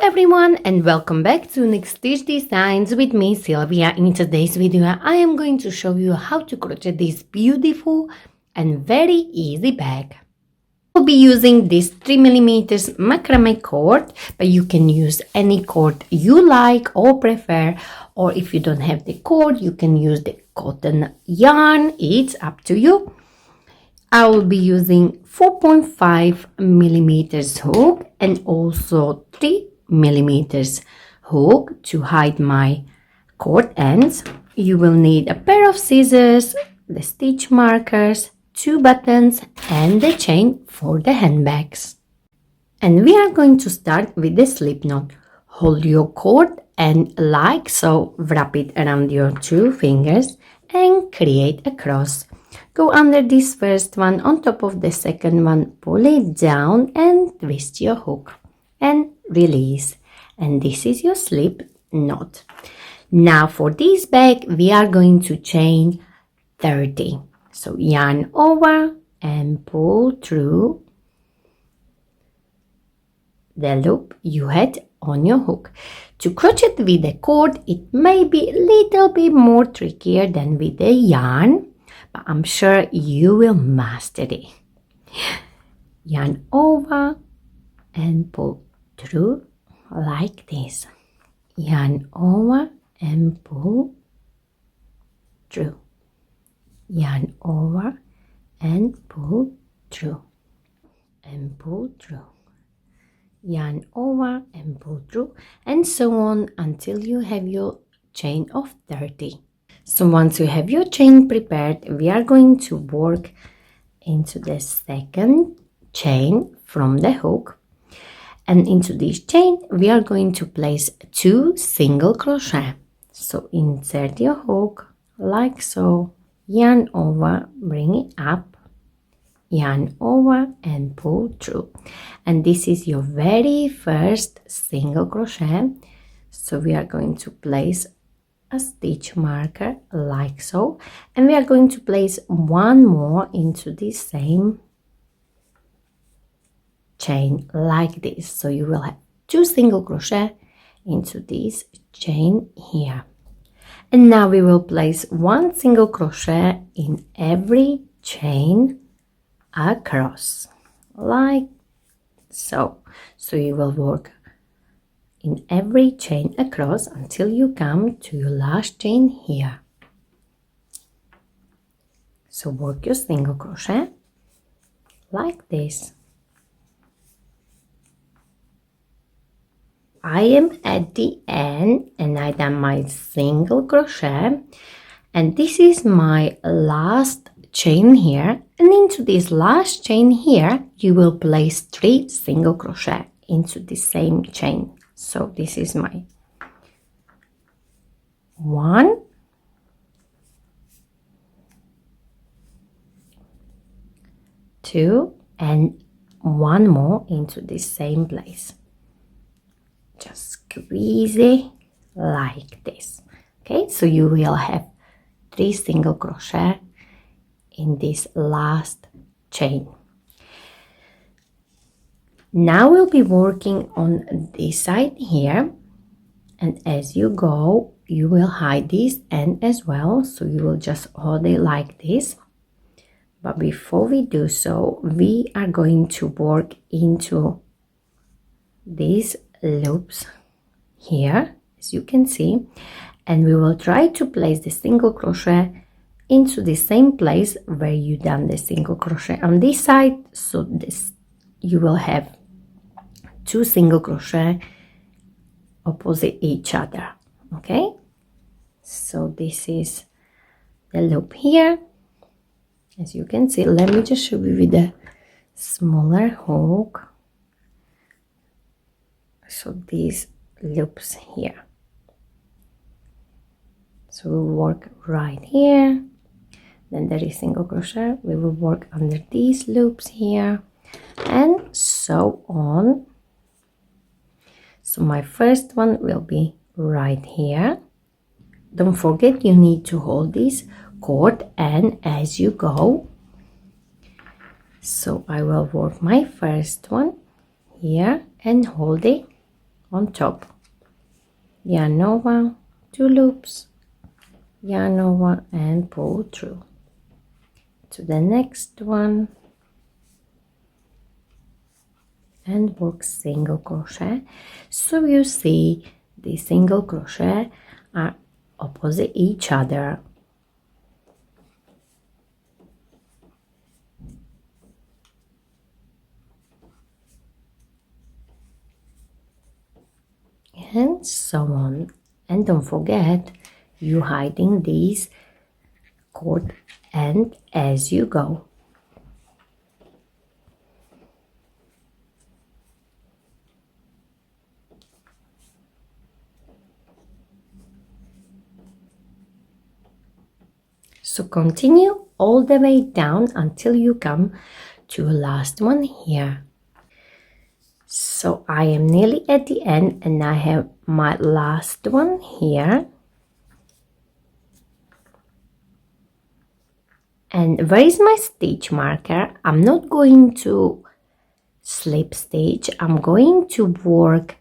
everyone, and welcome back to MAKE.THIS Designs with me, Sylvia. In today's video, I am going to show you how to crochet this beautiful and very easy bag. I'll be using this 3mm macrame cord, but you can use any cord you like or prefer, or if you don't have the cord, you can use the cotton yarn. It's up to you. I will be using 4.5mm hook and also 3mm hook to hide my cord ends. You will need a pair of scissors, the stitch markers, 2 buttons and the chain for the handbags. And we are going to start with the slip knot. Hold your cord and like so, wrap it around your 2 fingers and create a cross. Go under this first one, on top of the second one, pull it down and twist your hook and release. And this is your slip knot. Now for this bag, we are going to chain 30. So yarn over and pull through the loop you had on your hook. To crochet with the cord, it may be a little bit more trickier than with the yarn, but I'm sure you will master it. Yarn over and pull through like this. Yarn over and pull through. Yarn over and pull through. And pull through. Yarn over and pull through, and so on until you have your chain of 30. So once you have your chain prepared, we are going to work into the second chain from the hook, and into this chain we are going to place 2 single crochet. So insert your hook like so, yarn over, bring it up, yarn over and pull through, and this is your very first single crochet. So we are going to place a stitch marker like so, and we are going to place 1 more into the same chain like this. So you will have 2 single crochet into this chain here, and now we will place 1 single crochet in every chain across like so. So you will work in every chain across until you come to your last chain here. So work your single crochet like this. I am at the end and I done my single crochet, and this is my last chain here, and into this last chain here you will place 3 single crochet into the same chain. So this is my 1, 2, and 1 more into the same place. Just squeeze it like this. Okay, so you will have 3 single crochet in this last chain. Now we'll be working on this side here, and as you go you will hide this end as well, so you will just hold it like this. But before we do so, we are going to work into these loops here, as you can see, and we will try to place the single crochet into the same place where you done the single crochet on this side. So this you will have 2 single crochet opposite each other. Okay, so this is the loop here, as you can see. Let me just show you with the smaller hook. So these loops here, so we'll work right here, then there is single crochet, we will work under these loops here, and so on. So my first one will be right here. Don't forget you need to hold this cord and as you go. So I will work my first one here and hold it on top, yarn over, 2 loops, yarn over and pull through to the next one and work single crochet. So you see the single crochet are opposite each other. And so on. And don't forget, you hiding these cord end as you go. So continue all the way down until you come to the last one here. So I am nearly at the end and I have my last one here. And where is my stitch marker? I'm not going to slip stitch. I'm going to work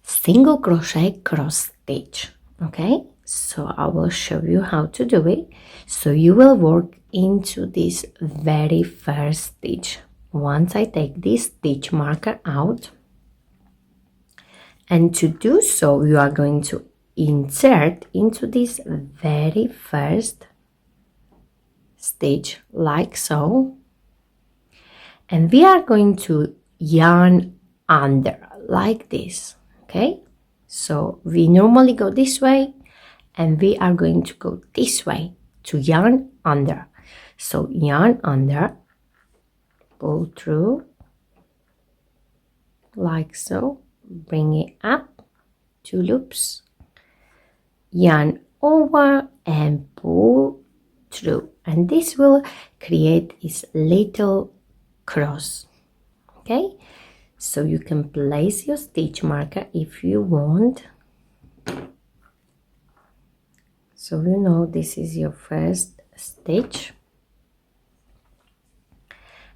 single crochet cross stitch. Okay, so I will show you how to do it. So you will work into this very first stitch. Once I take this stitch marker out, and to do so you are going to insert into this very first stitch like so, and we are going to yarn under like this. Okay, so we normally go this way and we are going to go this way to yarn under. So yarn under, pull through like so, bring it up, 2 loops, yarn over and pull through, and this will create this little cross. Okay, so you can place your stitch marker if you want. So you know this is your first stitch,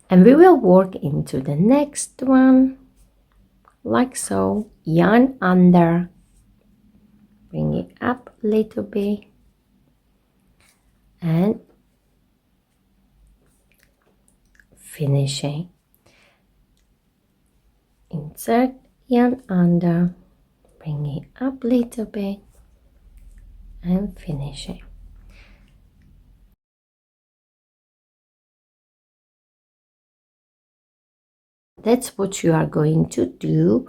and we will work into the next one like so, yarn under, bring it up a little bit and finishing. Insert, yarn under, bring it up a little bit and finishing. That's what you are going to do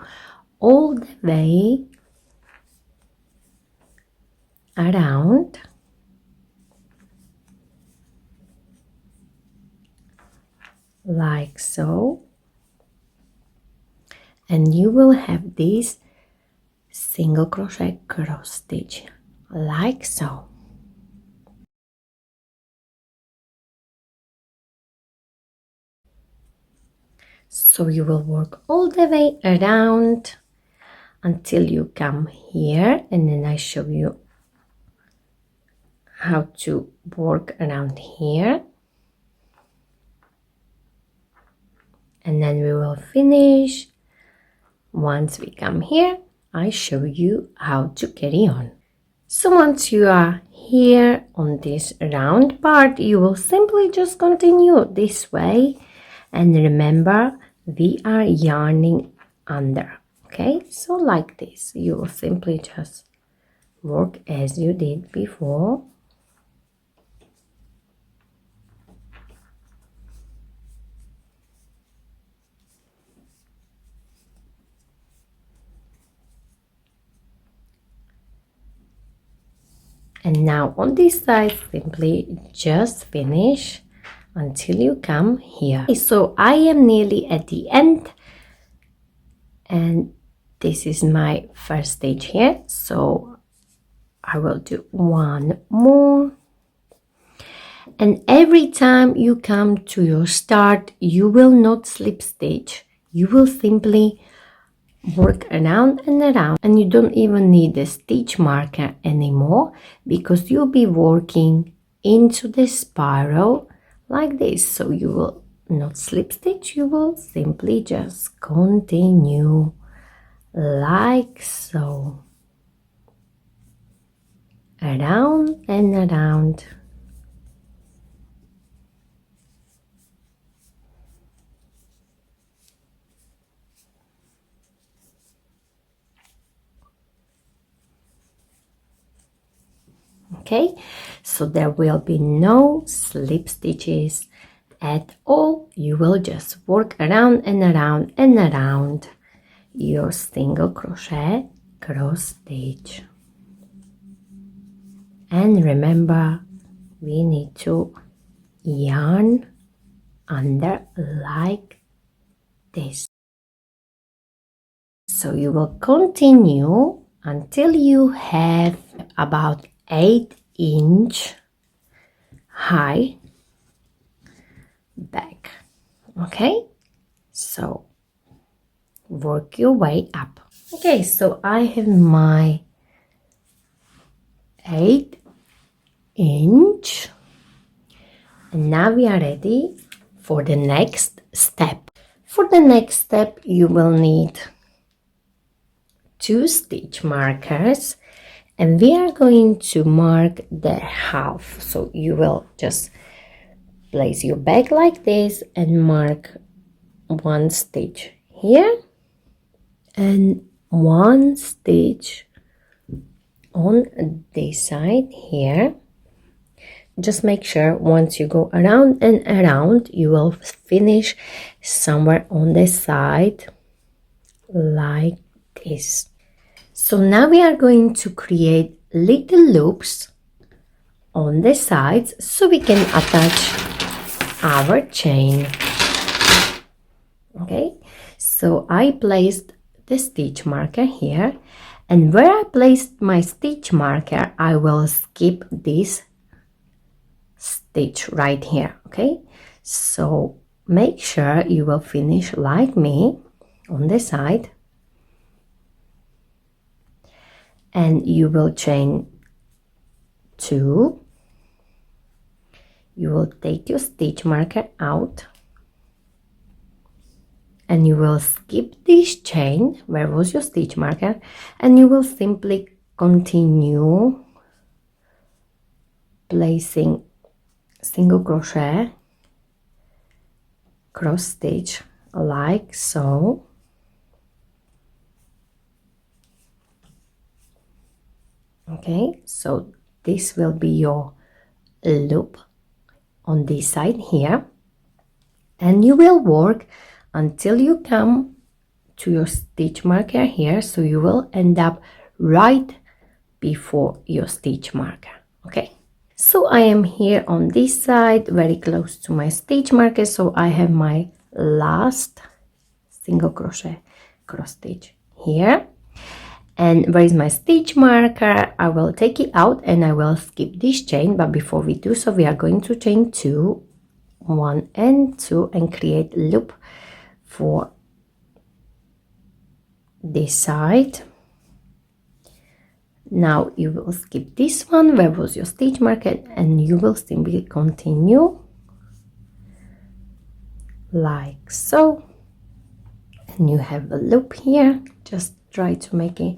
all the way around. Like so, and you will have this single crochet cross stitch like so. So you will work all the way around until you come here, and then I show you how to work around here, and then we will finish. Once we come here, I show you how to carry on. So once you are here on this round part, you will simply just continue this way, and remember we are yarning under. Okay, so like this, you will simply just work as you did before. And now on this side, simply just finish until you come here. So I am nearly at the end, and this is my first stage here. So I will do one more. And every time you come to your start, you will not slip stitch. You will simply work around and around, and you don't even need a stitch marker anymore because you'll be working into the spiral like this. So you will not slip stitch, you will simply just continue like so, around and around. Okay, so there will be no slip stitches at all. You will just work around and around and around your single crochet cross stitch. And remember, we need to yarn under like this. So you will continue until you have about 8-inch high back. Okay, so work your way up. Okay, so I have my 8-inch, and now we are ready for the next step. For the next step, you will need 2 stitch markers, and we are going to mark the half. So you will just place your bag like this and mark 1 stitch here and 1 stitch on this side here. Just make sure once you go around and around, you will finish somewhere on the side like this. So now we are going to create little loops on the sides so we can attach our chain. Okay, so I placed the stitch marker here, and where I placed my stitch marker, I will skip this stitch right here. Okay, so make sure you will finish like me on the side, and you will chain 2. You will take your stitch marker out, and you will skip this chain where was your stitch marker, and you will simply continue placing single crochet cross stitch like so. Okay, so this will be your loop on this side here, and you will work until you come to your stitch marker here, so you will end up right before your stitch marker. Okay, so I am here on this side very close to my stitch marker, so I have my last single crochet cross stitch here. And where is my stitch marker? I will take it out and I will skip this chain, but before we do so, we are going to chain 2, 1 and 2, and create a loop for this side. Now you will skip this one where was your stitch marker, and you will simply continue like so, and you have a loop here. Just try to make it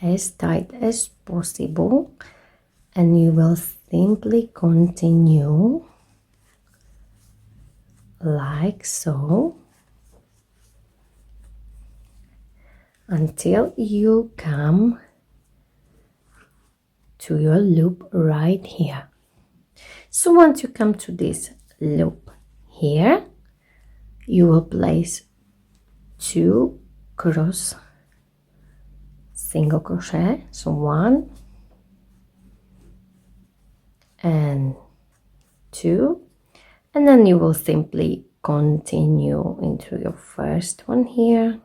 as tight as possible, and you will simply continue like so until you come to your loop right here. So once you come to this loop here, you will place 2 cross single crochet, so 1 and 2, and then you will simply continue into your first one here,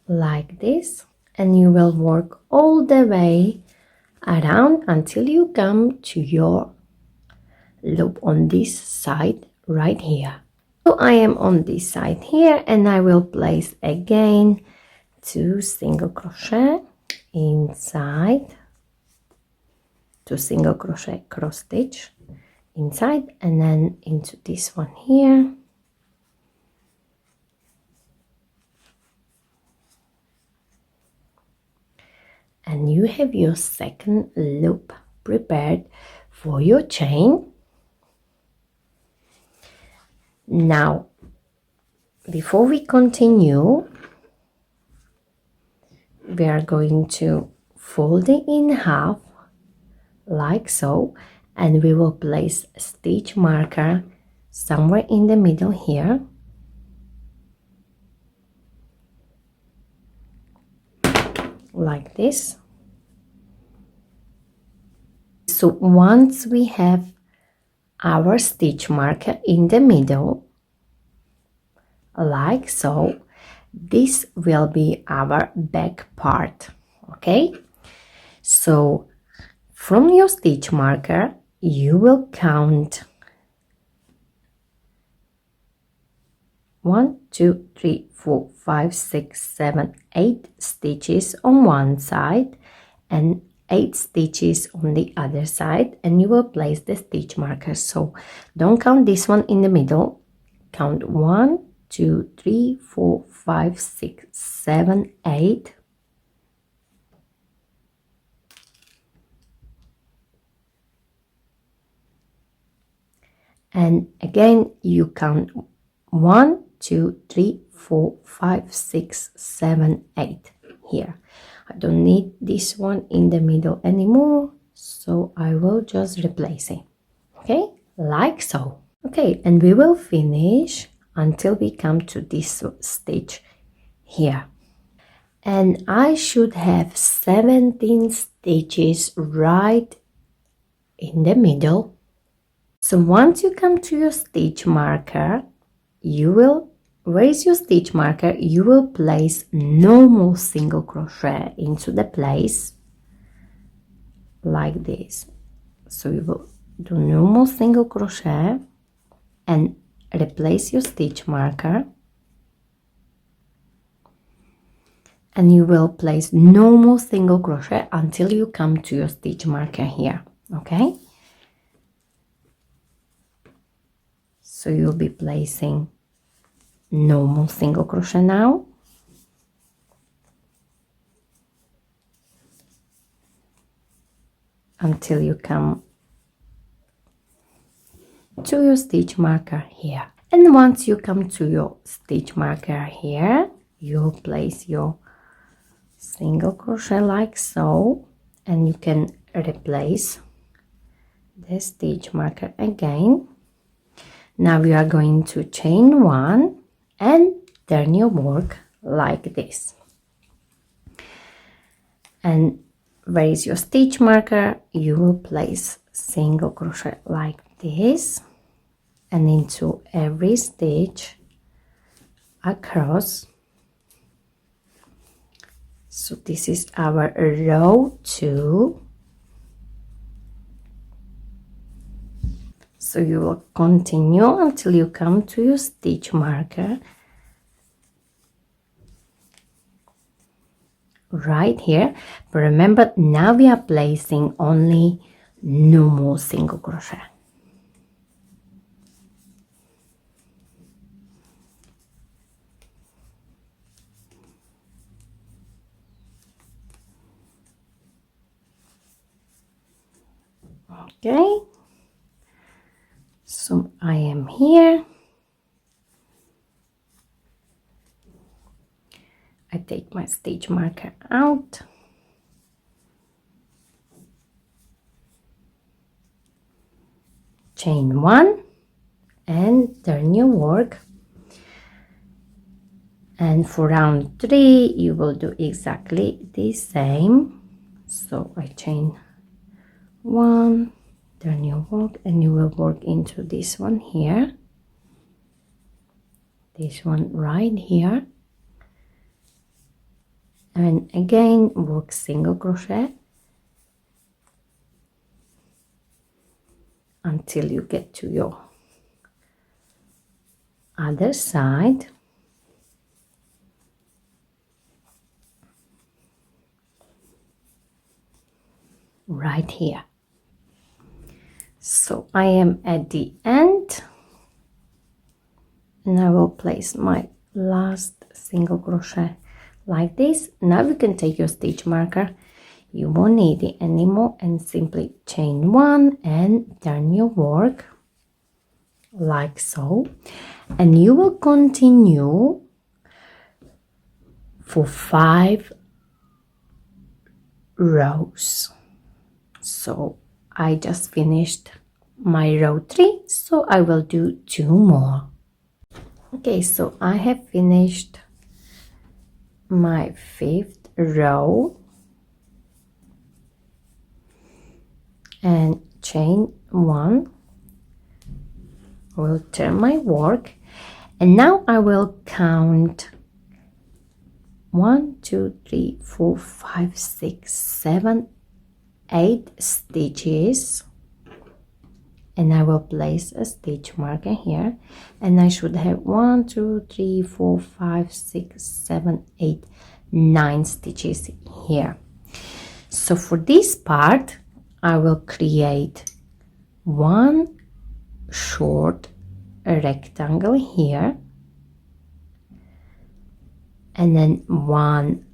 like this, and you will work all the way around until you come to your loop on this side right here. So I am on this side here, and I will place again 2 single crochet inside, 2 single crochet cross stitch inside and then into this one here. And you have your second loop prepared for your chain. Now, before we continue, we are going to fold it in half like so, and we will place a stitch marker somewhere in the middle here. Like this. So once we have our stitch marker in the middle, like so, this will be our back part. Okay, so from your stitch marker you will count 1, 2, 3, 4, 5, 6, 7, 8 stitches on one side and 8 stitches on the other side, and you will place the stitch marker. So don't count this one in the middle, count 1, 2, 3, 4, 5, 6, 7, 8. And again you count 1, 2, 3, 4, 5, 6, 7, 8 here. I don't need this one in the middle anymore, so I will just replace it. Okay, like so. Okay, and we will finish until we come to this stitch here. And I should have 17 stitches right in the middle. So once you come to your stitch marker, you will raise your stitch marker, you will place normal single crochet into the place like this. So you will do normal single crochet and replace your stitch marker, and you will place normal single crochet until you come to your stitch marker here. Okay, so you'll be placing normal single crochet now, until you come to your stitch marker here. And once you come to your stitch marker here, you'll place your single crochet like so, and you can replace the stitch marker again. Now we are going to chain 1 and turn your work like this, and raise your stitch marker, you will place single crochet like this, and into every stitch across. So this is our row 2. So you will continue until you come to your stitch marker right here. But remember, now we are placing only normal single crochet. Okay, so I am here. I take my stitch marker out, chain 1 and turn your work, and for round 3 you will do exactly the same. So I chain 1, turn your work, and you will work into this one here, this one right here, and again work single crochet until you get to your other side. Right here. So I am at the end, and I will place my last single crochet like this. Now you can take your stitch marker, you won't need it anymore, and simply chain one and turn your work like so, and you will continue for 5 rows. So I just finished my row 3, so I will do 2 more. Okay, so I have finished my 5th row and chain 1. I will turn my work, and now I will count 1, 2, 3, 4, 5, 6, 7, 8 stitches, and I will place a stitch marker here, and I should have 1, 2, 3, 4, 5, 6, 7, 8, 9 stitches here. So for this part I will create one short rectangle here, and then one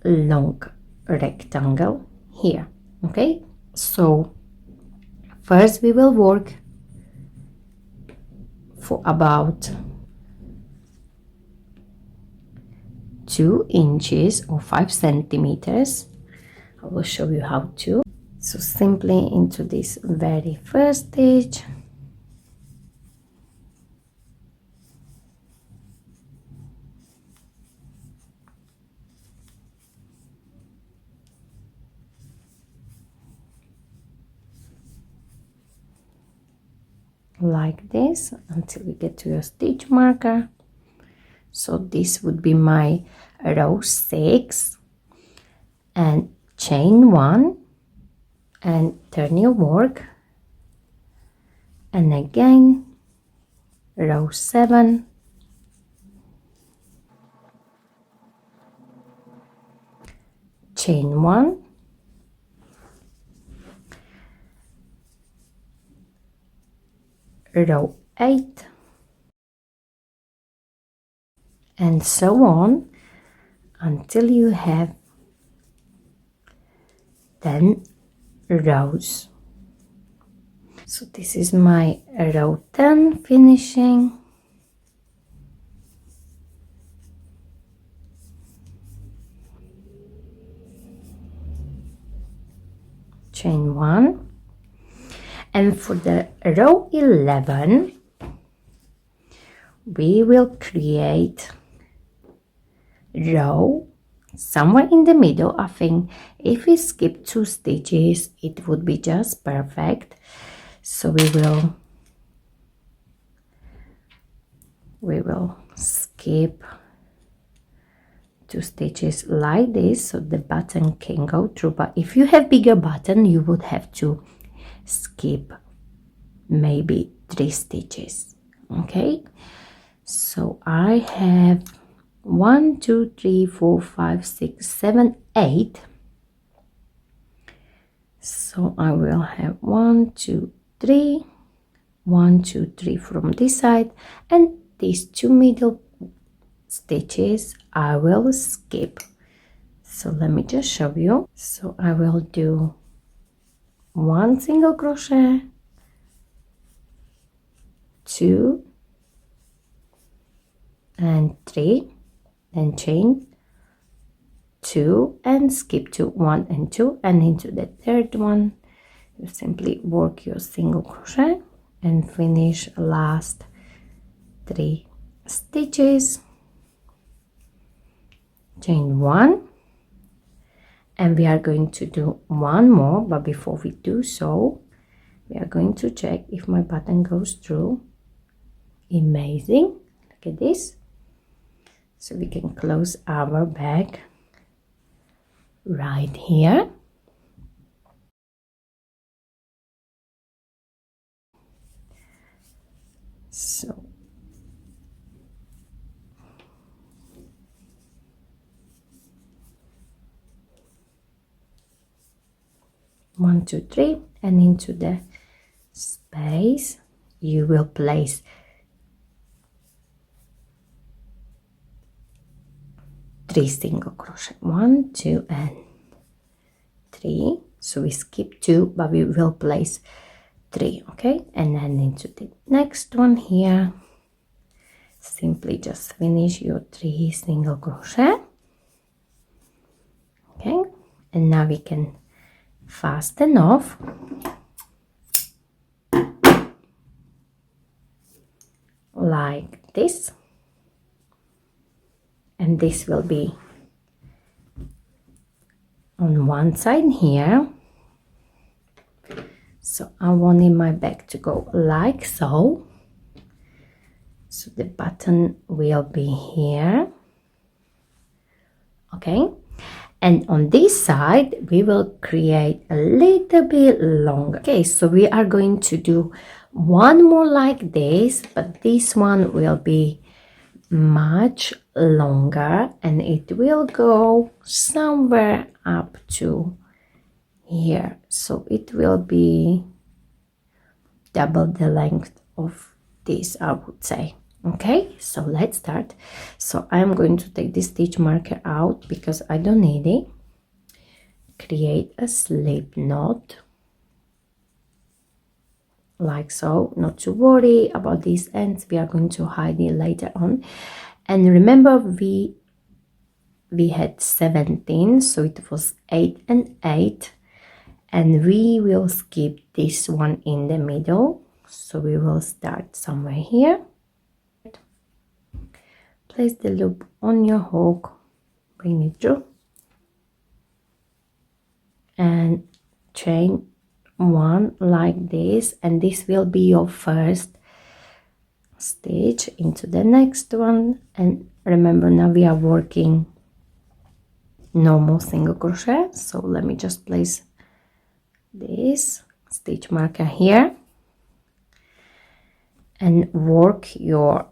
long rectangle here. Okay, so first we will work for about 2 inches or 5 centimeters. I will show you how to. So simply into this very first stitch, like this until we get to your stitch marker. So this would be my row 6, and chain 1 and turn your work, and again row 7, chain 1, row 8, and so on until you have 10 rows. So this is my row 10 finishing. Chain 1, and for the row 11 we will create row somewhere in the middle. I think if we skip 2 stitches it would be just perfect. So we will skip 2 stitches like this so the button can go through, but if you have bigger button you would have to skip maybe 3 stitches. Okay, so I have 1, 2, 3, 4, 5, 6, 7, 8. So I will have 1, 2, 3, 1, 2, 3 from this side, and these 2 middle stitches I will skip. So let me just show you. So I will do 1 single crochet, 2 and 3, then chain 2 and skip to 1 and 2, and into the third one you simply work your single crochet and finish last 3 stitches, chain 1, and we are going to do 1 more, but before we do so we are going to check if my button goes through. Amazing, look at this. So we can close our bag right here. So one, two, three, and into the space, you will place 3 single crochet, 1, 2 and 3. So we skip 2, but we will place 3. Okay, and then into the next one here, simply just finish your 3 single crochet. Okay, and now we can fasten off like this, and this will be on one side here. So I wanted my bag to go like so. So the button will be here. Okay, and on this side we will create a little bit longer. Okay, so we are going to do one more like this, but this one will be much longer and it will go somewhere up to here. So it will be double the length of this, I would say. Okay, so let's start. So I'm going to take this stitch marker out because I don't need it. Create a slip knot like so. Not to worry about these ends, we are going to hide it later on. And remember, we had 17, so it was 8 and 8, and we will skip this one in the middle. So we will start somewhere here. Place the loop on your hook, bring it through, and chain 1 like this, and this will be your first stitch into the next one. And remember, now we are working normal single crochet. So let me just place this stitch marker here and work your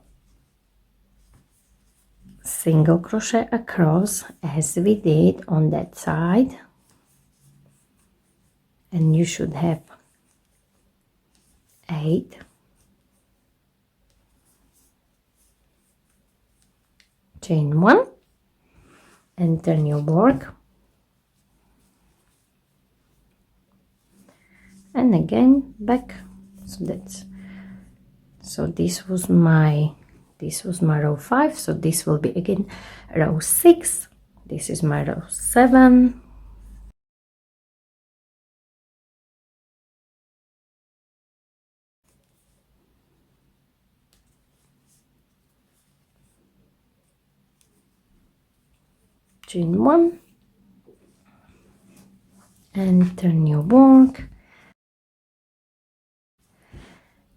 single crochet across as we did on that side, and you should have 8. Chain 1 and turn your work, and again back. So this was my row 5, so this will be again row 6. This is my row 7. Chain 1 and turn your work,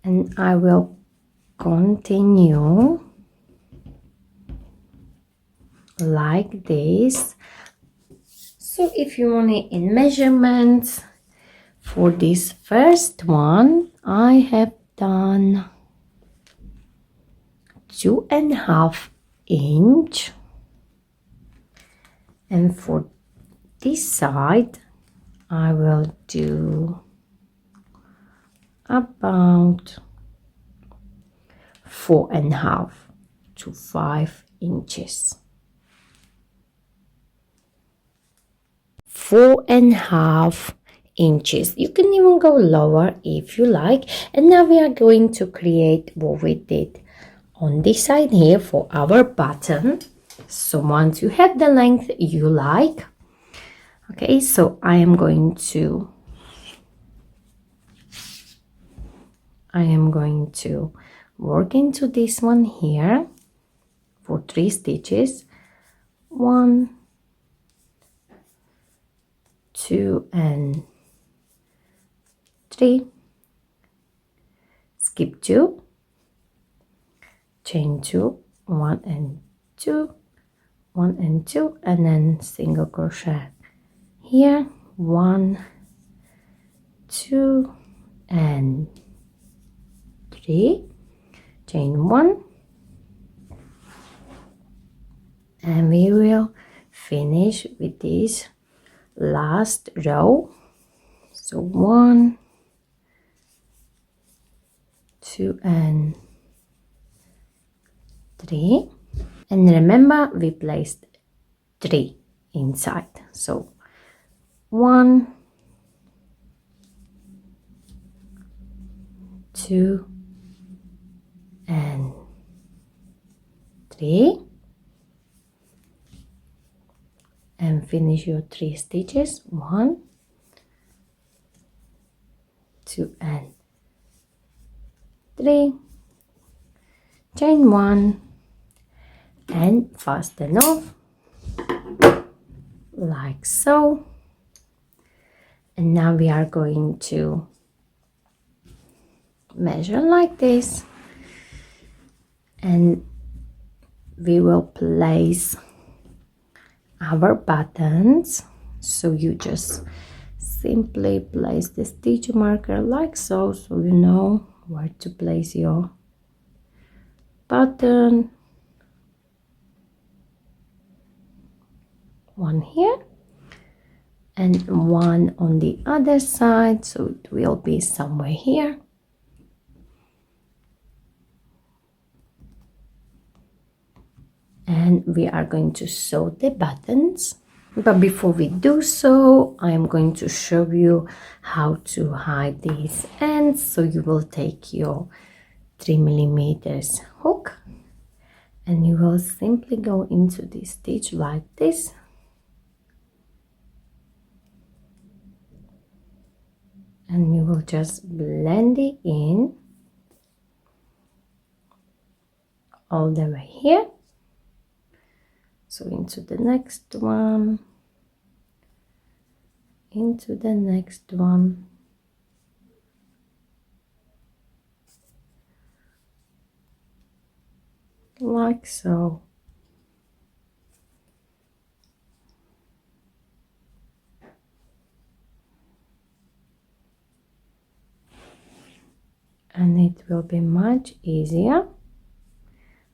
and I will continue like this. So if you want it in measurements, for this first one I have done 2.5 inch, and for this side I will do about 4.5 to 5 inches. 4.5 inches. You can even go lower if you like. And now we are going to create what we did on this side here for our button. So once you have the length you like, okay, so I am going to work into this one here for 3 stitches, 1, 2 and 3, skip 2, chain 2, 1 and 2, 1 and 2, and then single crochet here, 1, 2 and 3, chain 1, and we will finish with this last row. So 1, 2 and 3, and remember we placed 3 inside, so 1, 2 and 3, and finish your 3 stitches. 1, 2 and 3, chain 1 and fasten off like so. And now we are going to measure like this, and we will place our buttons. So you just simply place the stitch marker like so, so you know where to place your button. One here and one on the other side, so it will be somewhere here. And we are going to sew the buttons. But before we do so, I am going to show you how to hide these ends. So you will take your 3mm hook and you will simply go into this stitch like this. And you will just blend it in all the way here. So into the next one, into the next one, like so. And it will be much easier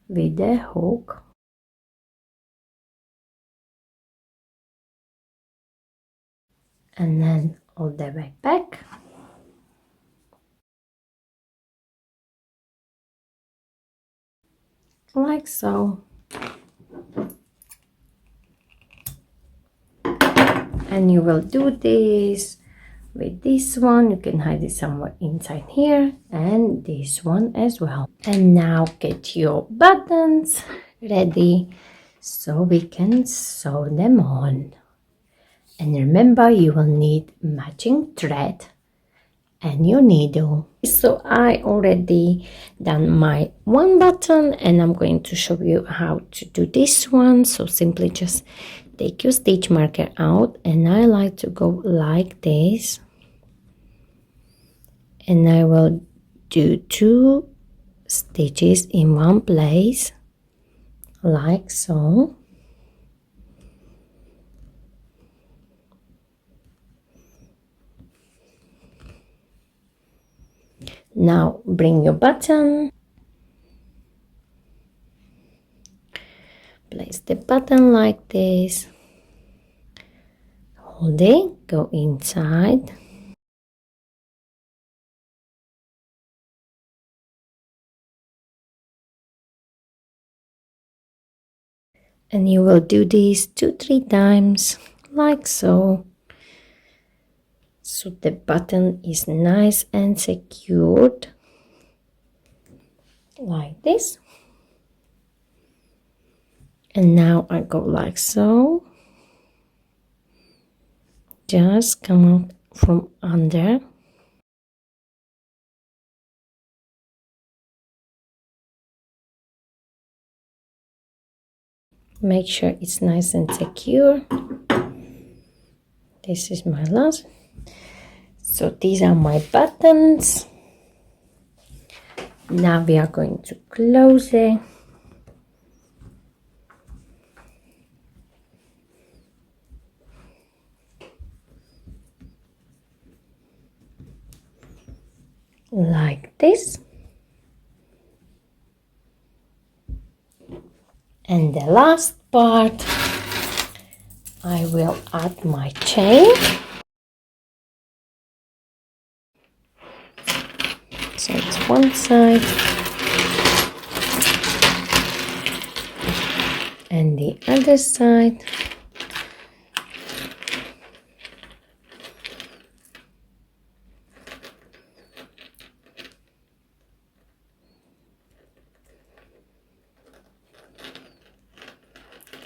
with the hook. And then all the way back. Like so. And you will do this with this one. You can hide it somewhere inside here, and this one as well. And now get your buttons ready so we can sew them on. And remember, you will need matching thread and your needle. So I already done my one button, and I'm going to show you how to do this one. So simply just take your stitch marker out, and I like to go like this, and I will do 2 stitches in one place like so. Now bring your button, place the button like this, hold it, go inside, and you will do this 2-3 times like so. So the button is nice and secured like this. And now I go like so, just come out from under, make sure it's nice and secure. This is my last. So these are my buttons. Now we are going to close it. Like this. And the last part, I will add my chain. So it's 1 one side and the other side.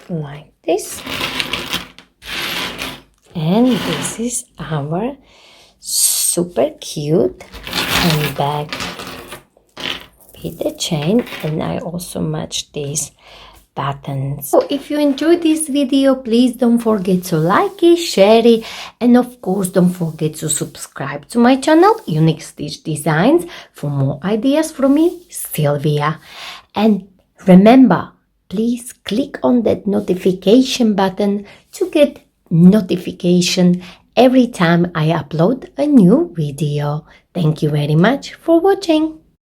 Like this. And this is our super cute handbag with the chain, and I also match these buttons. So if you enjoyed this video, please don't forget to like it, share it, and of course don't forget to subscribe to my channel, Unique Stitch Designs, for more ideas from me, Sylvia. And remember, please click on that notification button to get notification every time I upload a new video. Thank you very much for watching.